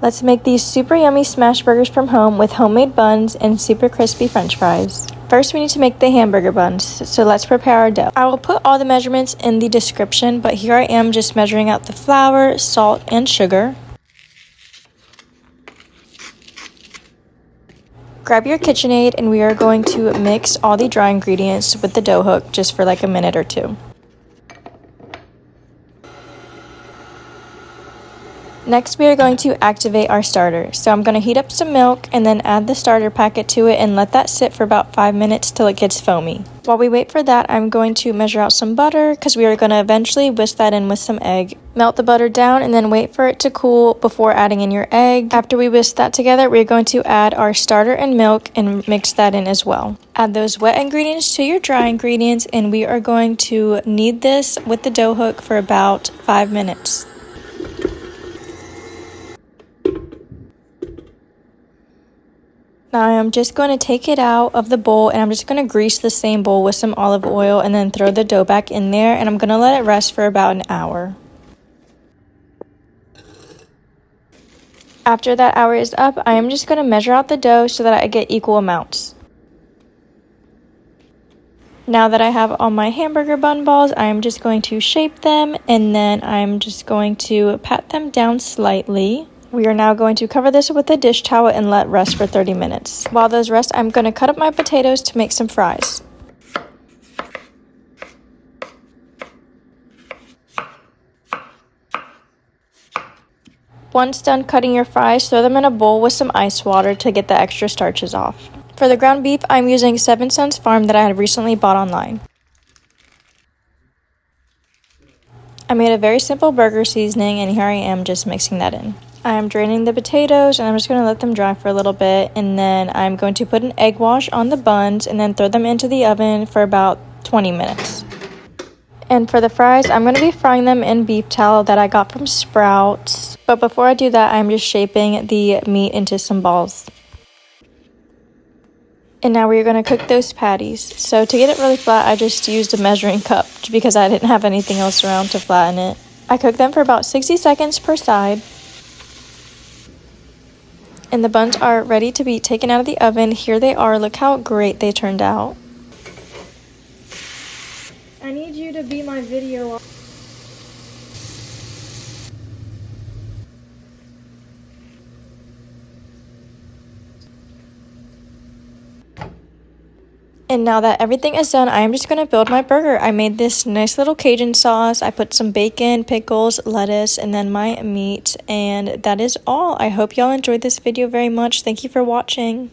Let's make these super yummy smash burgers from home with homemade buns and super crispy french fries. First, we need to make the hamburger buns, so let's prepare our dough. I will put all the measurements in the description, but here I am just measuring out the flour, salt, and sugar. Grab your KitchenAid and we are going to mix all the dry ingredients with the dough hook just for like a minute or two. Next, we are going to activate our starter. So I'm going to heat up some milk and then add the starter packet to it and let that sit for about 5 minutes till it gets foamy. While we wait for that, I'm going to measure out some butter because we are going to eventually whisk that in with some egg. Melt the butter down and then wait for it to cool before adding in your egg. After we whisk that together, we're going to add our starter and milk and mix that in as well. Add those wet ingredients to your dry ingredients and we are going to knead this with the dough hook for about 5 minutes. Now I'm just going to take it out of the bowl and I'm just going to grease the same bowl with some olive oil and then throw the dough back in there and I'm going to let it rest for about an hour. After that hour is up, I am just going to measure out the dough so that I get equal amounts. Now that I have all my hamburger bun balls, I am just going to shape them and then I'm just going to pat them down slightly. We are now going to cover this with a dish towel and let rest for 30 minutes. While those rest, I'm going to cut up my potatoes to make some fries. Once done cutting your fries, throw them in a bowl with some ice water to get the extra starches off. For the ground beef, I'm using 7 Sons Farm that I had recently bought online. I made a very simple burger seasoning and here I am just mixing that in. I'm draining the potatoes and I'm just going to let them dry for a little bit and then I'm going to put an egg wash on the buns and then throw them into the oven for about 20 minutes. And for the fries, I'm going to be frying them in beef tallow that I got from Sprouts. But before I do that, I'm just shaping the meat into some balls. And now we're going to cook those patties. So to get it really flat, I just used a measuring cup because I didn't have anything else around to flatten it. I cooked them for about 60 seconds per side. And the buns are ready to be taken out of the oven. Here they are. Look how great they turned out. I need you to be my video. And now that everything is done, I am just going to build my burger. I made this nice little Cajun sauce. I put some bacon, pickles, lettuce, and then my meat. And that is all. I hope y'all enjoyed this video very much. Thank you for watching.